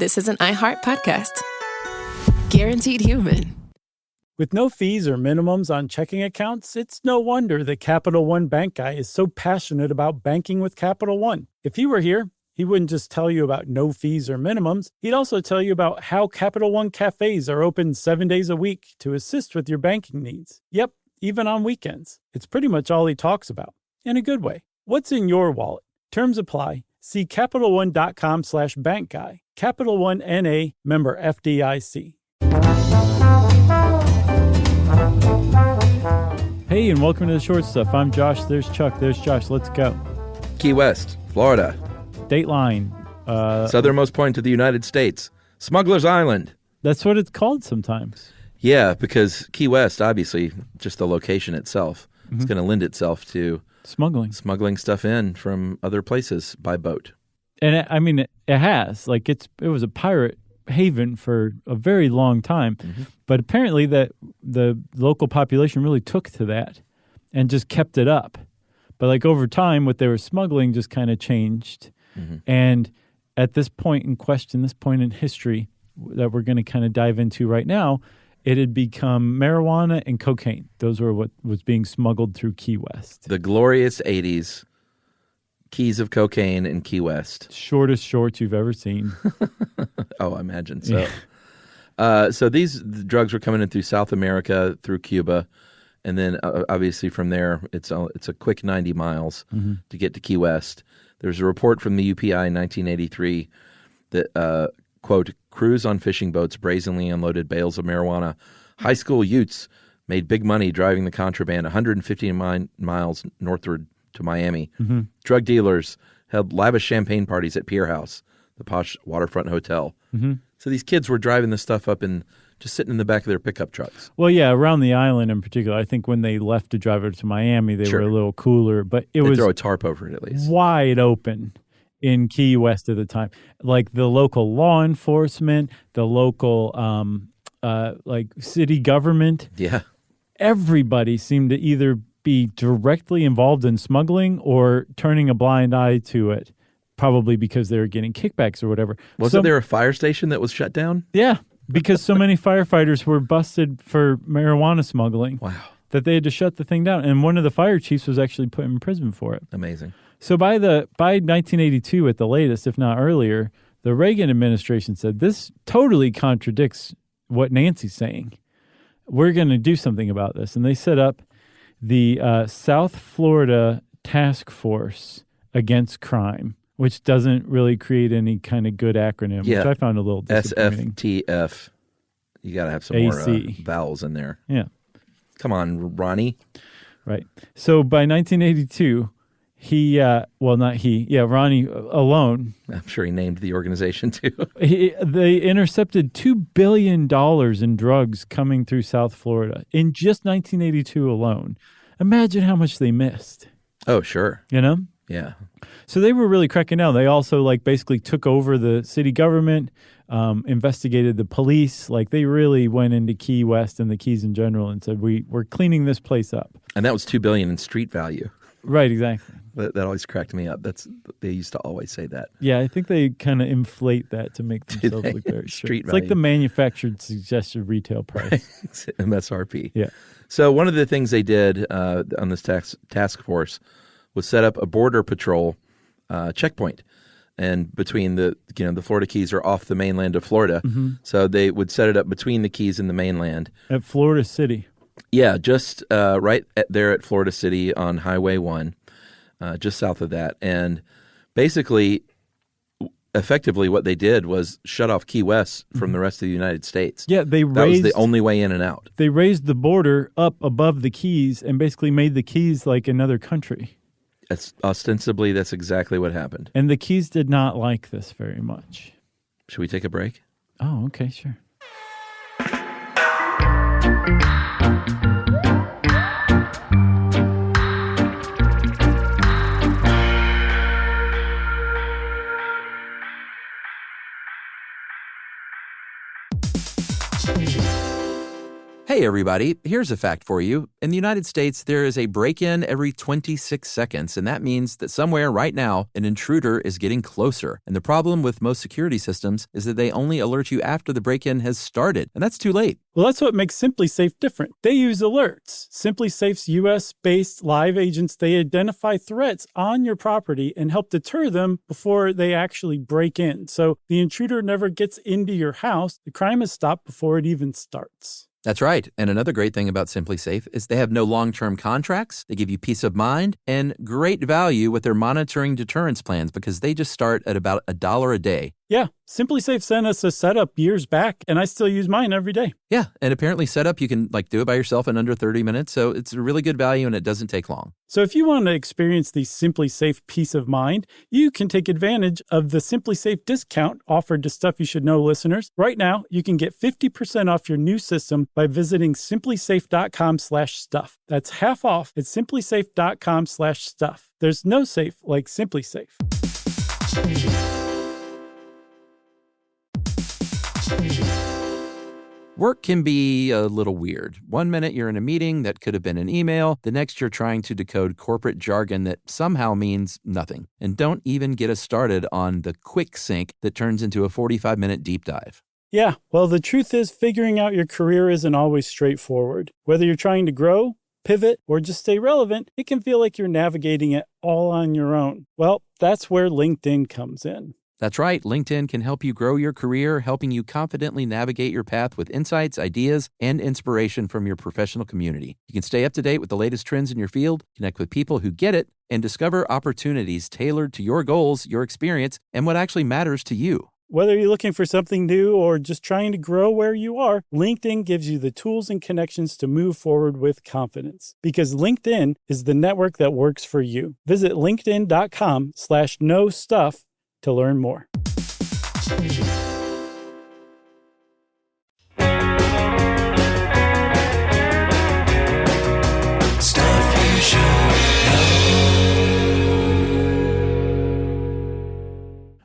this is an iHeart podcast. Guaranteed human. With no fees or minimums on checking accounts, it's no wonder that Capital One Bank Guy is so passionate about banking with Capital One. If he were here, he wouldn't just tell you about no fees or minimums. He'd also tell you about how Capital One cafes are open 7 days a week to assist with your banking needs. Yep, even on weekends. It's pretty much all he talks about, in a good way. What's in your wallet? Terms apply. See CapitalOne.com/bankguy. Capital One N.A., member FDIC. Hey, and welcome to The Short Stuff. I'm Josh. There's Chuck. There's Josh. Let's go. Key West, Florida. Dateline. Southernmost point of the United States. Smuggler's Island. That's what it's called sometimes. Yeah, because Key West, obviously, just the location itself, is going to lend itself to smuggling stuff in from other places by boat. And it has. Like, it was a pirate haven for a very long time. But apparently that the local population really took to that and just kept it up. But like over time, what they were smuggling just kind of changed. And at this point in question, this point in history that we're going to kind of dive into right now, it had become marijuana and cocaine. Those were what was being smuggled through Key West. The glorious 80s, keys of cocaine in Key West. Shortest shorts you've ever seen. Oh, I imagine so. Yeah. So these drugs were coming in through South America, through Cuba, and then obviously from there, it's a quick 90 miles to get to Key West. There's a report from the UPI in 1983 that, quote, crews on fishing boats brazenly unloaded bales of marijuana. High school youths made big money driving the contraband 150 miles northward to Miami. Drug dealers held lavish champagne parties at Pier House, the posh waterfront hotel. So these kids were driving this stuff up and just sitting in the back of their pickup trucks. Well, yeah, around the island in particular. I think when they left to drive over to Miami, they were a little cooler. But it was throw a tarp over it at least. Wide open in Key West at the time. Like the local law enforcement, the local city government. Yeah. Everybody seemed to either be directly involved in smuggling or turning a blind eye to it, probably because they were getting kickbacks or whatever. Wasn't there a fire station that was shut down? Yeah, because so many firefighters were busted for marijuana smuggling. Wow. That they had to shut the thing down. And one of the fire chiefs was actually put in prison for it. Amazing. So by 1982 at the latest, if not earlier, the Reagan administration said, this totally contradicts what Nancy's saying. We're going to do something about this. And they set up the South Florida Task Force Against Crime, which doesn't really create any kind of good acronym, which I found a little disappointing. SFTF. You got to have some more vowels in there. Yeah. Come on, Ronnie. Right. So by 1982, Ronnie alone. I'm sure he named the organization too. They intercepted $2 billion in drugs coming through South Florida in just 1982 alone. Imagine how much they missed. Oh, sure. You know? Yeah. So they were really cracking down. They also basically took over the city government, investigated the police. Like they really went into Key West and the Keys in general and said, we're cleaning this place up. And that was $2 billion in street value. Right, exactly. That always cracked me up. They used to always say that. Yeah, I think they kind of inflate that to make themselves look very street. It's like the manufactured suggested retail price. MSRP. Yeah. So one of the things they did on this task force was set up a border patrol checkpoint, and between the Florida Keys are off the mainland of Florida, so they would set it up between the Keys and the mainland at Florida City. Yeah, just right there at Florida City on Highway 1, just south of that, and basically, effectively, what they did was shut off Key West from the rest of the United States. Yeah, that was the only way in and out. They raised the border up above the Keys and basically made the Keys like another country. Ostensibly, that's exactly what happened. And the Keys did not like this very much. Should we take a break? Oh, okay, sure. Hey, everybody, here's a fact for you. In the United States, there is a break-in every 26 seconds, and that means that somewhere right now, an intruder is getting closer. And the problem with most security systems is that they only alert you after the break-in has started, and that's too late. Well, that's what makes SimpliSafe different. They use alerts. SimpliSafe's U.S.-based live agents, they identify threats on your property and help deter them before they actually break in. So the intruder never gets into your house. The crime is stopped before it even starts. That's right. And another great thing about SimpliSafe is they have no long-term contracts. They give you peace of mind and great value with their monitoring deterrence plans because they just start at about $1 a day. Yeah, SimpliSafe sent us a setup years back, and I still use mine every day. Yeah, and apparently setup, you can do it by yourself in under 30 minutes, so it's a really good value and it doesn't take long. So if you want to experience the SimpliSafe peace of mind, you can take advantage of the SimpliSafe discount offered to Stuff You Should Know listeners. Right now, you can get 50% off your new system by visiting simplisafe.com/stuff. That's half off at simplisafe.com/stuff. There's no safe like SimpliSafe. Work can be a little weird. One minute you're in a meeting that could have been an email. The next you're trying to decode corporate jargon that somehow means nothing. And don't even get us started on the quick sync that turns into a 45-minute deep dive. Yeah, well, the truth is figuring out your career isn't always straightforward. Whether you're trying to grow, pivot, or just stay relevant, it can feel like you're navigating it all on your own. Well, that's where LinkedIn comes in. That's right. LinkedIn can help you grow your career, helping you confidently navigate your path with insights, ideas, and inspiration from your professional community. You can stay up to date with the latest trends in your field, connect with people who get it, and discover opportunities tailored to your goals, your experience, and what actually matters to you. Whether you're looking for something new or just trying to grow where you are, LinkedIn gives you the tools and connections to move forward with confidence. Because LinkedIn is the network that works for you. Visit linkedin.com/knowstuff to learn more.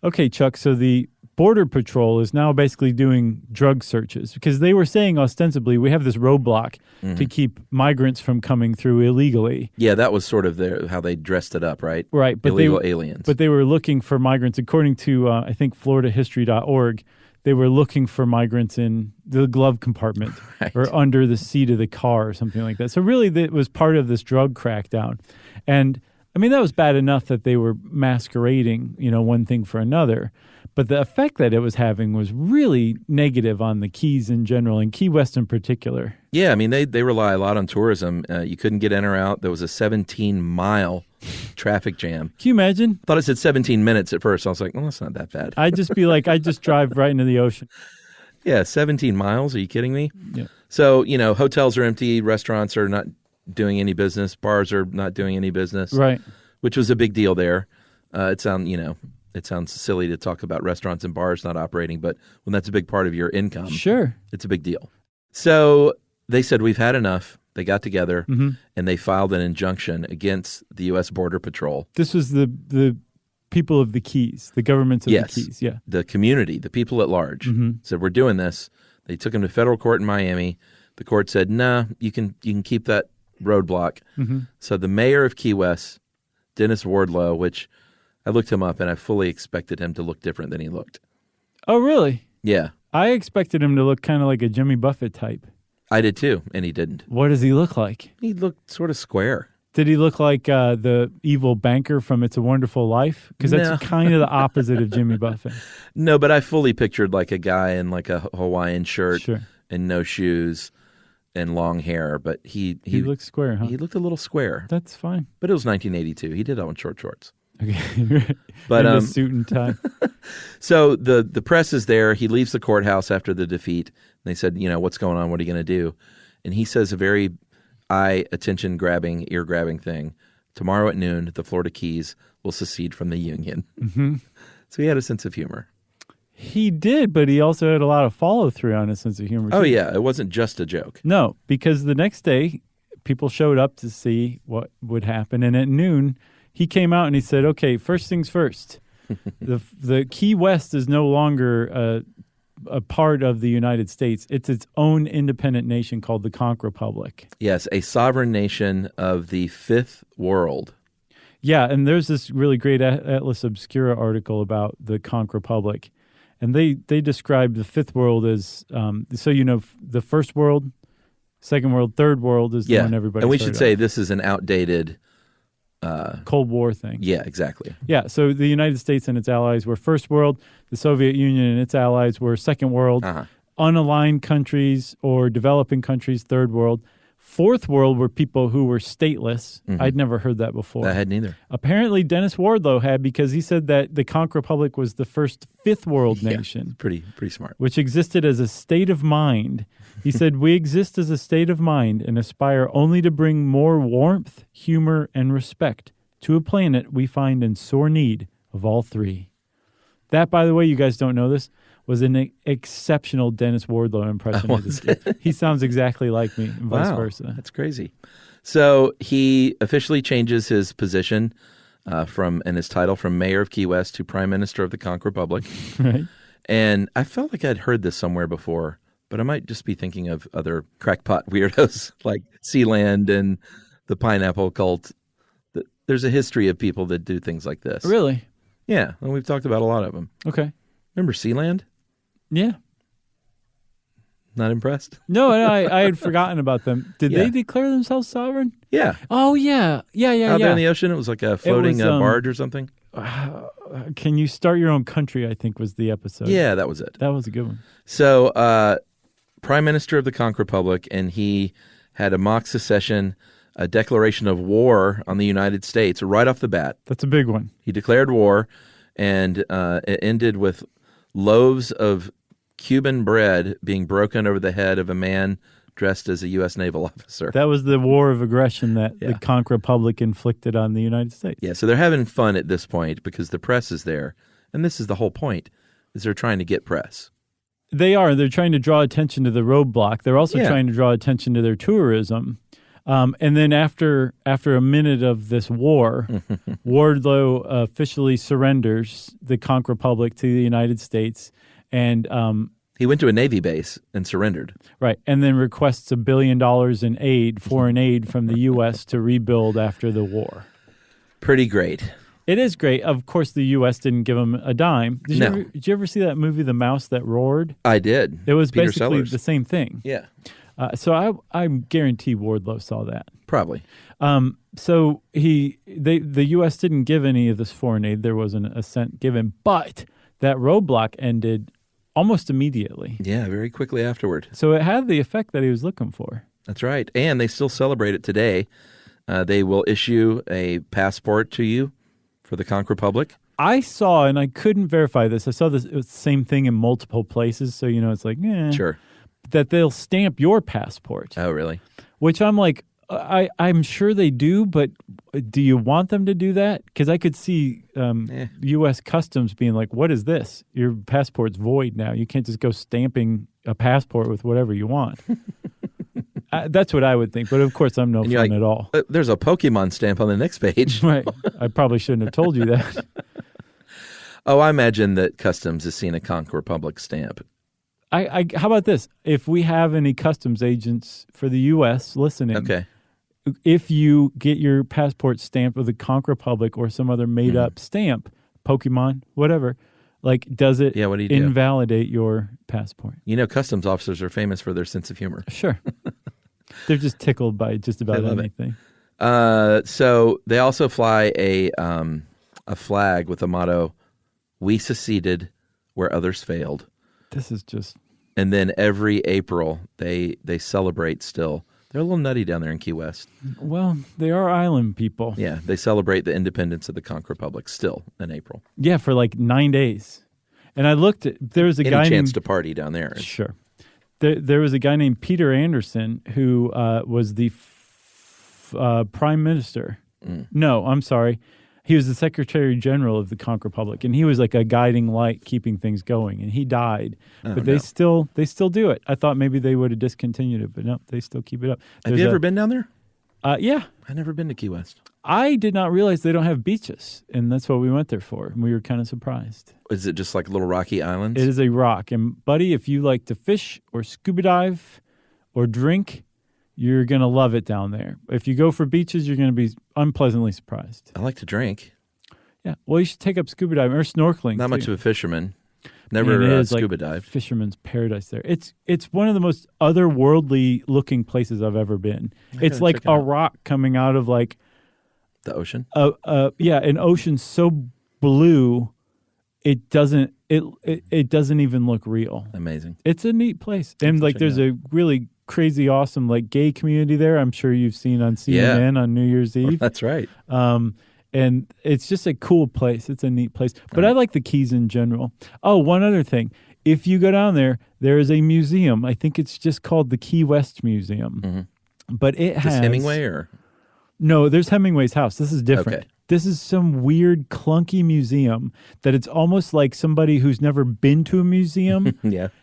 Okay, Chuck, so the Border Patrol is now basically doing drug searches because they were saying ostensibly we have this roadblock to keep migrants from coming through illegally. Yeah, that was sort of how they dressed it up, right? Right. But illegal aliens. But they were looking for migrants, according to, I think, FloridaHistory.org, they were looking for migrants in the glove compartment or under the seat of the car or something like that. So really it was part of this drug crackdown. And I mean, that was bad enough that they were masquerading, one thing for another. But the effect that it was having was really negative on the Keys in general, and Key West in particular. Yeah, I mean, they rely a lot on tourism. You couldn't get in or out. There was a 17-mile traffic jam. Can you imagine? I thought it said 17 minutes at first. I was like, well, that's not that bad. I'd just be like, I just drive right into the ocean. Yeah, 17 miles? Are you kidding me? Yeah. So, hotels are empty. Restaurants are not doing any business. Bars are not doing any business. Right. Which was a big deal there. It sounds silly to talk about restaurants and bars not operating, but when that's a big part of your income, sure, it's a big deal. So they said, we've had enough. They got together and they filed an injunction against the U.S. Border Patrol. This was the people of the Keys, the governments of the Keys. Yeah. The community, the people at large said, we're doing this. They took him to federal court in Miami. The court said, nah, you can keep that roadblock. So the mayor of Key West, Dennis Wardlow, which I looked him up and I fully expected him to look different than he looked. Oh, really? Yeah. I expected him to look kind of like a Jimmy Buffett type. I did too, and he didn't. What does he look like? He looked sort of square. Did he look like the evil banker from It's a Wonderful Life? Because that's kind of the opposite of Jimmy Buffett. No, but I fully pictured like a guy in like a Hawaiian shirt and no shoes and long hair. But he looked square, huh? He looked a little square. That's fine. But it was 1982. He did that in short shorts. Okay, but a suit and tie. So the press is there. He leaves the courthouse after the defeat. And they said, what's going on? What are you going to do? And he says a very attention-grabbing, ear-grabbing thing. Tomorrow at noon, the Florida Keys will secede from the Union. So he had a sense of humor. He did, but he also had a lot of follow-through on his sense of humor. Oh, yeah. It wasn't just a joke. No, because the next day, people showed up to see what would happen. And at noon, he came out and he said, okay, first things first. The Key West is no longer a part of the United States. It's its own independent nation called the Conch Republic. Yes, a sovereign nation of the Fifth World. Yeah, and there's this really great Atlas Obscura article about the Conch Republic. And they describe the Fifth World as, the First World, Second World, Third World is the one everybody and we should say off. this is an outdated... Cold War thing. Yeah, exactly. Yeah, so the United States and its allies were First World. The Soviet Union and its allies were Second World. Unaligned countries or developing countries, Third World. Fourth World were people who were stateless. I'd never heard that before. I hadn't either. Apparently, Dennis Wardlow had, because he said that the Conch Republic was the first Fifth World nation. Pretty smart. Which existed as a state of mind. He said, we exist as a state of mind and aspire only to bring more warmth, humor, and respect to a planet we find in sore need of all three. That, by the way, you guys don't know this, was an exceptional Dennis Wardlow impression. He sounds exactly like me, and vice versa. That's crazy. So he officially changes his position and his title from Mayor of Key West to Prime Minister of the Conch Republic. Right. And I felt like I'd heard this somewhere before, but I might just be thinking of other crackpot weirdos like Sealand and the pineapple cult. There's a history of people that do things like this. Really? Yeah, and we've talked about a lot of them. Okay. Remember Sealand? Yeah. Not impressed? No, I had forgotten about them. Did they declare themselves sovereign? Yeah. Oh, yeah. Out there in the ocean, it was like a floating barge or something. Can you start your own country, I think was the episode. Yeah, that was it. That was a good one. So, Prime Minister of the Conch Republic, and he had a mock secession, a declaration of war on the United States right off the bat. That's a big one. He declared war, and it ended with loaves of Cuban bread being broken over the head of a man dressed as a U.S. naval officer. That was the war of aggression that the Conch Republic inflicted on the United States. Yeah, so they're having fun at this point because the press is there. And this is the whole point, is they're trying to get press. They are. They're trying to draw attention to the roadblock. They're also trying to draw attention to their tourism. And then after a minute of this war, Wardlow officially surrenders the Conch Republic to the United States. And he went to a Navy base and surrendered. Right, and then requests $1 billion in aid, foreign aid from the U.S. to rebuild after the war. Pretty great. It is great. Of course, the U.S. didn't give him a dime. Did you ever see that movie, The Mouse That Roared? I did. It was Peter basically Sellers. the same thing. Yeah. So I guarantee Wardlow saw that. Probably. So the U.S. didn't give any of this foreign aid. There wasn't a cent given, but that roadblock ended almost immediately. Yeah, very quickly afterward. So it had the effect that he was looking for. That's right. And they still celebrate it today. They will issue a passport to you for the Conch Republic. I saw, and I couldn't verify this, I saw this same thing in multiple places, so it's like, Sure. That they'll stamp your passport. Oh, really? Which I'm like, I'm sure they do, but do you want them to do that? Because I could see U.S. Customs being like, what is this? Your passport's void now. You can't just go stamping a passport with whatever you want. That's what I would think. But of course, I'm no fun at all. There's a Pokemon stamp on the next page. Right. I probably shouldn't have told you that. Oh, I imagine that Customs has seen a Conch Republic stamp. How about this? If we have any customs agents for the U.S. listening, okay. If you get your passport stamped with a Conch Republic or some other made-up stamp, Pokemon, whatever, does it what do you do? Invalidate your passport? Customs officers are famous for their sense of humor. Sure. They're just tickled by just about anything. So they also fly a flag with the motto, "We seceded where others failed." This is just... And then every April, they celebrate still. They're a little nutty down there in Key West. Well, they are island people. Yeah, they celebrate the independence of the Conch Republic still in April. Yeah, for 9 days. And I looked at... There was a guy Any chance named, to party down there. Sure. There was a guy named Peter Anderson who was the prime minister. No, I'm sorry. He was the Secretary General of the Conch Republic, and he was like a guiding light, keeping things going. And he died, but they still do it. I thought maybe they would have discontinued it, but no, they still keep it up. Have you ever been down there? Yeah, I've never been to Key West. I did not realize they don't have beaches, and that's what we went there for. And we were kind of surprised. Is it just like little rocky islands? It is a rock. And, buddy, if you like to fish or scuba dive or drink, you're going to love it down there. If you go for beaches, you're going to be unpleasantly surprised. I like to drink. Yeah. Well, you should take up scuba diving or snorkeling. Not too. much of a fisherman. And Never it is scuba like dive. Fisherman's paradise there. It's one of the most otherworldly looking places I've ever been. It's like a rock coming out of like the ocean. An ocean so blue it doesn't even look real. Amazing. It's a neat place. And like there's a really crazy awesome like gay community there. I'm sure you've seen on CNN on New Year's Eve. That's right. And it's just a cool place. It's a neat place. But I like the Keys in general. Oh, one other thing. If you go down there, there is a museum. I think it's just called the Key West Museum. Mm-hmm. But it has... Hemingway or... No, there's Hemingway's house. This is different. Okay. This is some weird, clunky museum that it's almost like somebody who's never been to a museum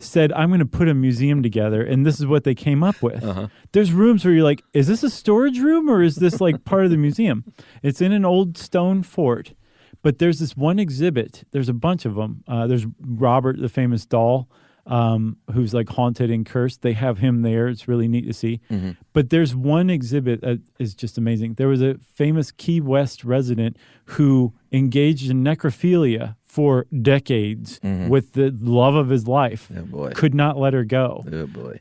said, I'm going to put a museum together, and this is what they came up with. Uh-huh. There's rooms where you're like, is this a storage room, or is this like part of the museum? It's in an old stone fort, but there's this one exhibit. There's a bunch of them. There's Robert, the famous doll, who's like haunted and cursed. They have him there. It's really neat to see. Mm-hmm. But there's one exhibit that is just amazing. There was a famous Key West resident who engaged in necrophilia for decades with the love of his life. Oh boy. Could not let her go. Oh boy.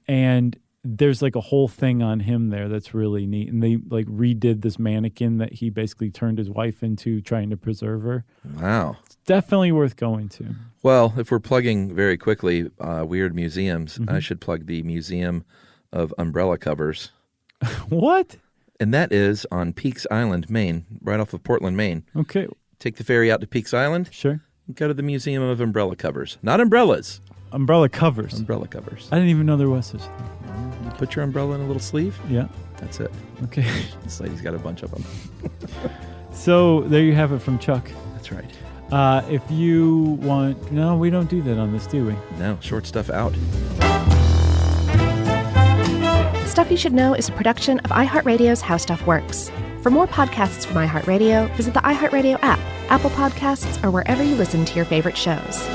And there's like a whole thing on him there that's really neat. And they like redid this mannequin that he basically turned his wife into, trying to preserve her. Wow. It's definitely worth going to. Well, if we're plugging very quickly weird museums, I should plug the Museum of Umbrella Covers. What? And that is on Peaks Island, Maine, right off of Portland, Maine. Okay. Take the ferry out to Peaks Island. Sure. Go to the Museum of Umbrella Covers. Not umbrellas. Umbrella covers. Umbrella covers. I didn't even know there was such a thing. You put your umbrella in a little sleeve. Yeah. That's it. Okay. This lady's got a bunch of them. So there you have it from Chuck. That's right. If you want... No, we don't do that on this, do we? No, short stuff out. Stuff You Should Know is a production of iHeartRadio's How Stuff Works. For more podcasts from iHeartRadio, visit the iHeartRadio app, Apple Podcasts, or wherever you listen to your favorite shows.